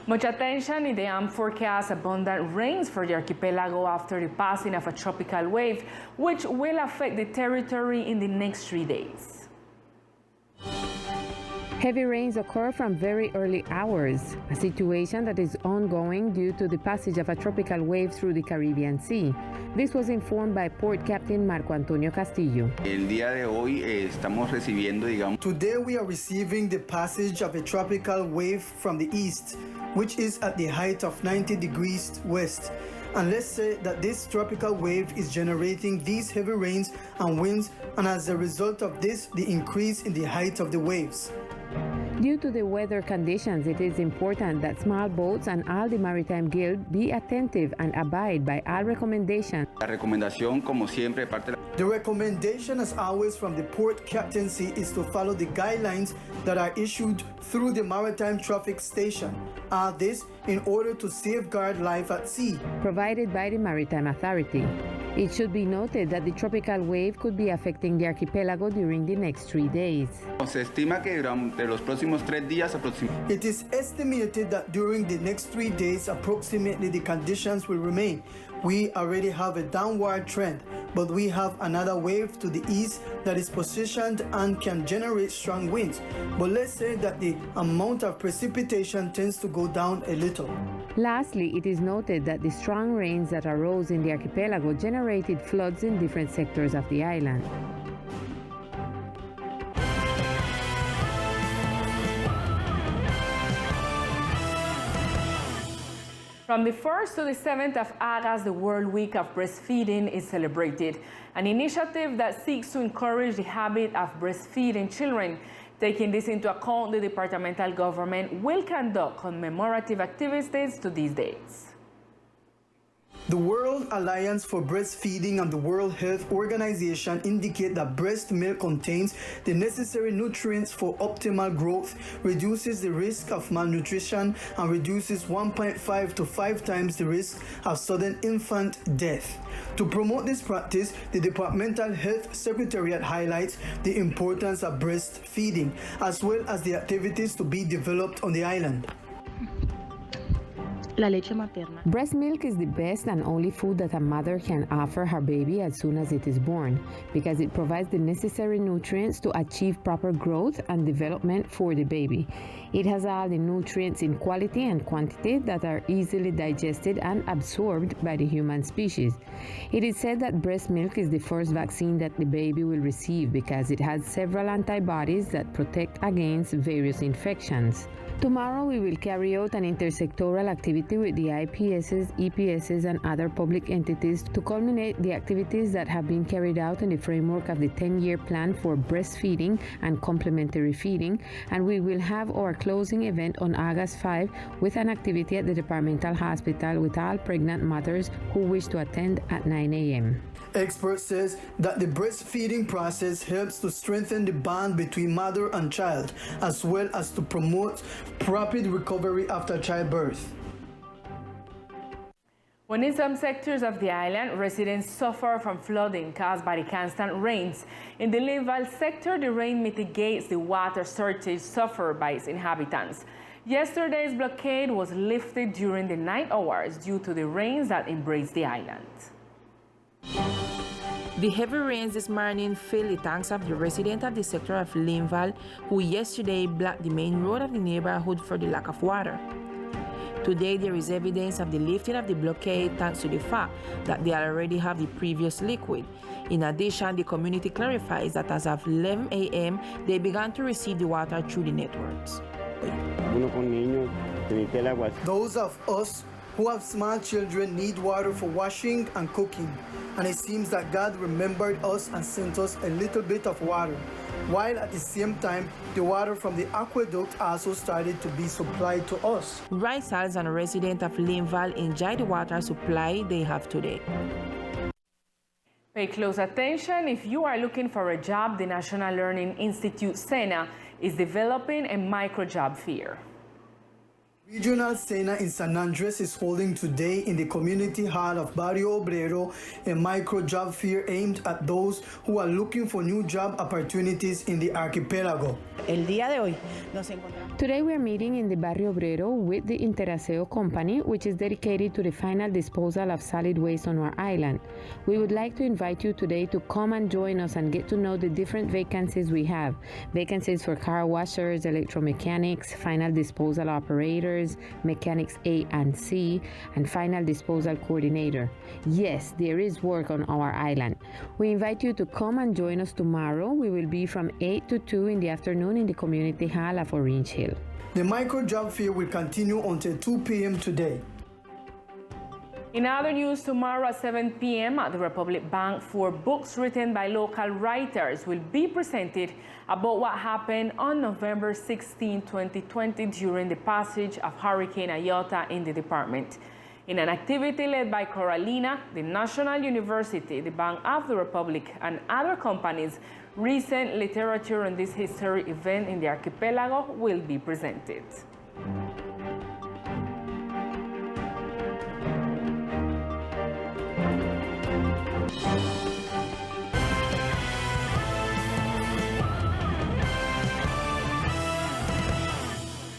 Much attention in the AM forecast abundant rains for the archipelago after the passing of a tropical wave, which will affect the territory in the next 3 days. Heavy rains occur from very early hours, a situation that is ongoing due to the passage of a tropical wave through the Caribbean Sea. This was informed by Port Captain Marco Antonio Castillo. El día de hoy estamos recibiendo, digamos. Today we are receiving the passage of a tropical wave from the east, which is at the height of 90 degrees west. And let's say that this tropical wave is generating these heavy rains and winds, and as a result of this, the increase in the height of the waves. Due to the weather conditions, it is important that small boats and all the Maritime Guild be attentive and abide by all recommendations. La recomendación, como siempre, The recommendation, as always, from the port captaincy is to follow the guidelines that are issued through the Maritime Traffic Station. This in order to safeguard life at sea. Provided by the Maritime Authority. It should be noted that the tropical wave could be affecting the archipelago during the next 3 days. Se estima que durante los próximos 3 días It is estimated that during the next 3 days, approximately, the conditions will remain. We already have a downward trend, but we have another wave to the east that is positioned and can generate strong winds. But let's say that the amount of precipitation tends to go down a little. Lastly, it is noted that the strong rains that arose in the archipelago generated floods in different sectors of the island. From the 1st to the 7th of August, the World Week of Breastfeeding is celebrated, an initiative that seeks to encourage the habit of breastfeeding children. Taking this into account, the departmental government will conduct commemorative activities to these dates. The World Alliance for Breastfeeding and the World Health Organization indicate that breast milk contains the necessary nutrients for optimal growth, reduces the risk of malnutrition, and reduces 1.5 to 5 times the risk of sudden infant death. To promote this practice, the Departmental Health Secretariat highlights the importance of breastfeeding, as well as the activities to be developed on the island. La leche materna. Breast milk is the best and only food that a mother can offer her baby as soon as it is born, because it provides the necessary nutrients to achieve proper growth and development for the baby. It has all the nutrients in quality and quantity that are easily digested and absorbed by the human species. It is said that breast milk is the first vaccine that the baby will receive because it has several antibodies that protect against various infections. Tomorrow we will carry out an intersectoral activity with the IPSs, EPSs, and other public entities to culminate the activities that have been carried out in the framework of the 10-year plan for breastfeeding and complementary feeding, and we will have our closing event on August 5 with an activity at the departmental hospital with all pregnant mothers who wish to attend at 9 a.m. Expert says that the breastfeeding process helps to strengthen the bond between mother and child, as well as to promote rapid recovery after childbirth. When in some sectors of the island, residents suffer from flooding caused by the constant rains. In the Linval sector, the rain mitigates the water shortage suffered by its inhabitants. Yesterday's blockade was lifted during the night hours due to the rains that embraced the island. The heavy rains this morning filled the tanks of the residents of the sector of Linval, who yesterday blocked the main road of the neighborhood for the lack of water. Today, there is evidence of the lifting of the blockade thanks to the fact that they already have the previous liquid. In addition, the community clarifies that as of 11 a.m., they began to receive the water through the networks. Those of us who have small children need water for washing and cooking, and it seems that God remembered us and sent us a little bit of water, while at the same time the water from the aqueduct also started to be supplied to us. Residents and residents of Linval enjoy the water supply they have today. Pay close attention. If you are looking for a job, the National Learning Institute, SENA, is developing a micro-job fair. Regional Cena in San Andres is holding today in the community hall of Barrio Obrero a micro job fair aimed at those who are looking for new job opportunities in the archipelago. El día de hoy nos encontramos. Today we are meeting in the Barrio Obrero with the Interaseo company, which is dedicated to the final disposal of solid waste on our island. We would like to invite you today to come and join us and get to know the different vacancies we have. Vacancies for car washers, electromechanics, final disposal operators, mechanics A and C, and final disposal coordinator. Yes, there is work on our island. We invite you to come and join us tomorrow. We will be from 8 to 2 in the afternoon in the community hall of Orange Hill. The micro job fair will continue until 2 p.m. today. In other news, tomorrow at 7 p.m. at the Republic Bank, 4 books written by local writers will be presented about what happened on November 16, 2020 during the passage of Hurricane Iota in the department. In an activity led by Coralina, the National University, the Bank of the Republic, and other companies, recent literature on this history event in the archipelago will be presented.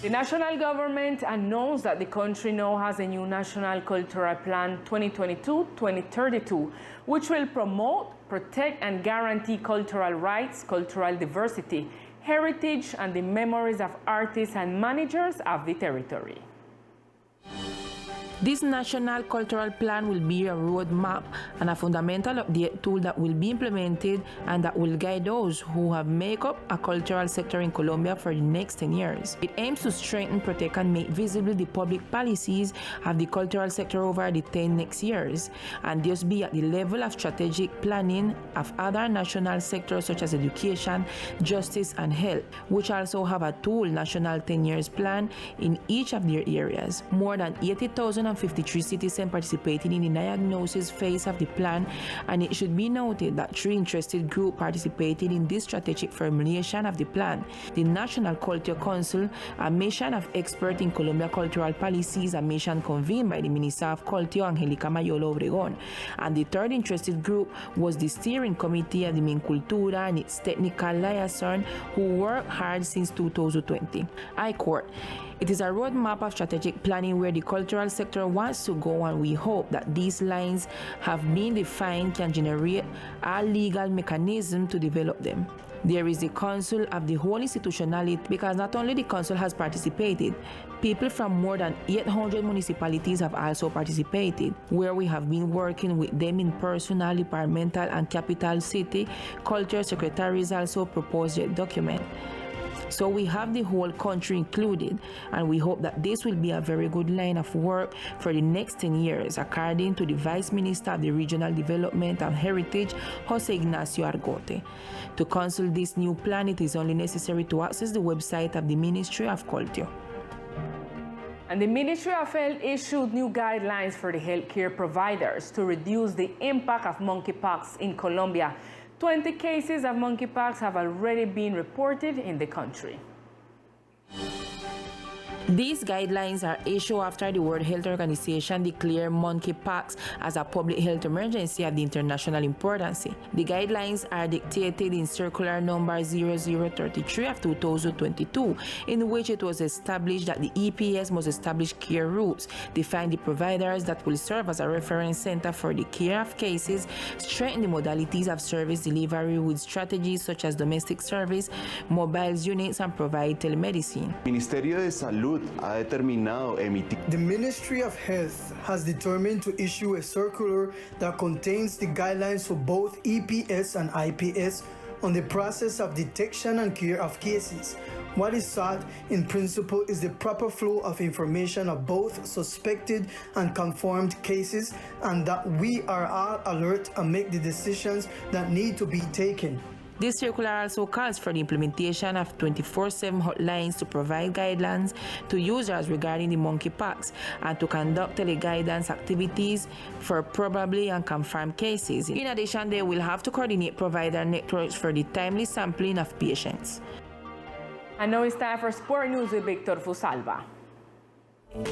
The national government announced that the country now has a new National Cultural Plan 2022-2032, which will promote, protect, and guarantee cultural rights, cultural diversity, heritage, and the memories of artists and managers of the territory. This National Cultural Plan will be a roadmap and a fundamental update tool that will be implemented and that will guide those who have made up a cultural sector in Colombia for the next 10 years. It aims to strengthen, protect, and make visible the public policies of the cultural sector over the 10 next years, and thus be at the level of strategic planning of other national sectors such as education, justice, and health, which also have a tool National 10 Years Plan in each of their areas. More than 80,053 citizens participated in the diagnosis phase of the plan, and it should be noted that 3 interested groups participated in this strategic formulation of the plan: the National Culture Council, a mission of experts in Colombia cultural policies, a mission convened by the Minister of Culture, Angelica Mayolo Obregón, and the 3rd interested group was the Steering Committee of the Mincultura and its technical liaison, who worked hard since 2020. I quote, "It is a roadmap of strategic planning where the cultural sector wants to go, and we hope that these lines have been defined can generate a legal mechanism to develop them. There is the Council of the whole institutionality, because not only the Council has participated, people from more than 800 municipalities have also participated, where we have been working with them in personal, departmental, and capital city culture secretaries also proposed a document. So we have the whole country included, and we hope that this will be a very good line of work for the next 10 years, according to the Vice Minister of the Regional Development and Heritage, Jose Ignacio Argote. To consult this new plan, it is only necessary to access the website of the Ministry of Culture." And the Ministry of Health issued new guidelines for the healthcare providers to reduce the impact of monkeypox in Colombia. 20 cases of monkeypox have already been reported in the country. These guidelines are issued after the World Health Organization declared monkeypox as a public health emergency of the international importance. The guidelines are dictated in Circular Number 0033 of 2022, in which it was established that the EPS must establish care routes, define the providers that will serve as a reference center for the care of cases, strengthen the modalities of service delivery with strategies such as domestic service, mobile units, and provide telemedicine. Ministerio de Salud ha determinado emitir. The Ministry of Health has determined to issue a circular that contains the guidelines for both EPS and IPS on the process of detection and care of cases. What is sought in principle is the proper flow of information of both suspected and confirmed cases, and that we are all alert and make the decisions that need to be taken. This circular also calls for the implementation of 24/7 hotlines to provide guidelines to users regarding the monkeypox and to conduct teleguidance activities for probably and confirmed cases. In addition, they will have to coordinate provider networks for the timely sampling of patients. And now it's time for Sport News with Victor Fusalva. Hello,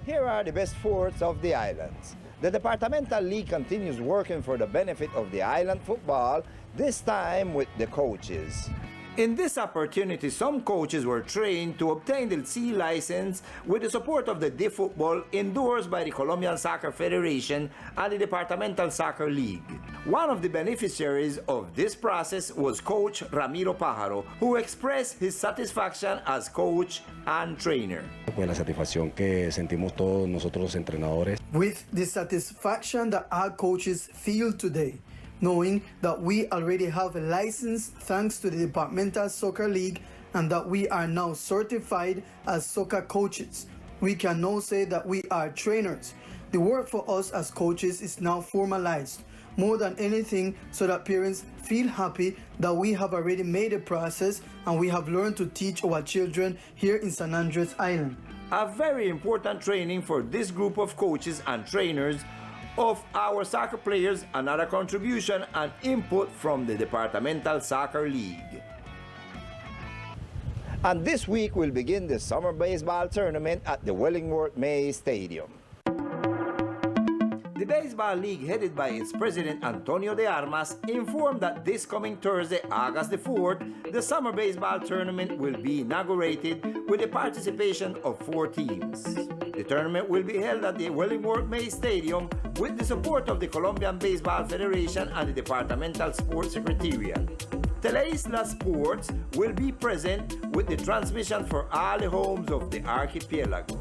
here are the best sports of the islands. The Departmental League continues working for the benefit of the island football, this time with the coaches. In this opportunity, some coaches were trained to obtain the C license with the support of the D Football endorsed by the Colombian Soccer Federation and the Departmental Soccer League. One of the beneficiaries of this process was Coach Ramiro Pájaro, who expressed his satisfaction as coach and trainer. Pues la satisfacción que sentimos todos nosotros los entrenadores. With the satisfaction that our coaches feel today, knowing that we already have a license thanks to the Departmental Soccer League and that we are now certified as soccer coaches. We can now say that we are trainers. The work for us as coaches is now formalized, more than anything, so that parents feel happy that we have already made a process and we have learned to teach our children here in San Andres Island. A very important training for this group of coaches and trainers of our soccer players, another contribution and input from the Departmental Soccer League. And this week will begin the summer baseball tournament at the Wellingworth May Stadium. The Baseball League, headed by its president Antonio de Armas, informed that this coming Thursday, August the 4th, the summer baseball tournament will be inaugurated with the participation of 4 teams. The tournament will be held at the Wellingworth May Stadium with the support of the Colombian Baseball Federation and the Departmental Sports Secretariat. Teleislas Sports will be present with the transmission for all the homes of the archipelago.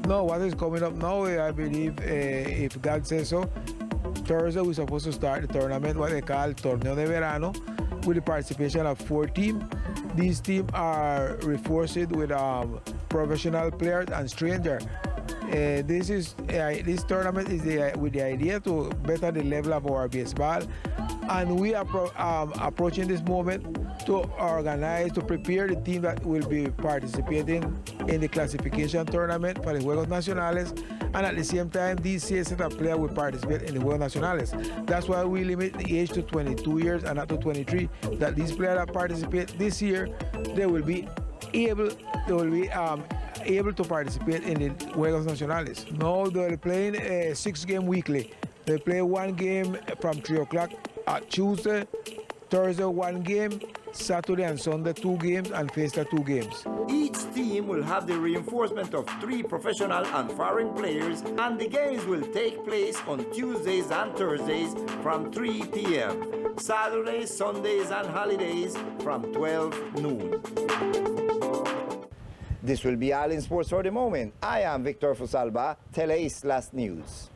No, what is coming up now, I believe, if God says so, Thursday we're supposed to start the tournament, what they call Torneo de Verano, with the participation of 4 teams. These teams are reinforced with professional players and strangers. This tournament is with the idea to better the level of our baseball, and we are approaching this moment to organize, to prepare the team that will be participating in the classification tournament for the Juegos Nacionales, and at the same time, these set of players will participate in the Juegos Nacionales. That's why we limit the age to 22 years and not to 23, that these players that participate this year, they will be able to participate in the Juegos Nacionales. Now they're playing a 6-game weekly. They play 1 game from 3 o'clock at Tuesday, Thursday 1 game, Saturday and Sunday 2 games, and Fiesta 2 games. Each team will have the reinforcement of 3 professional and foreign players, and the games will take place on Tuesdays and Thursdays from 3 p.m. Saturdays, Sundays, and holidays from 12 noon. This will be all in sports for the moment. I am Victor Fusalba, Teleislas News.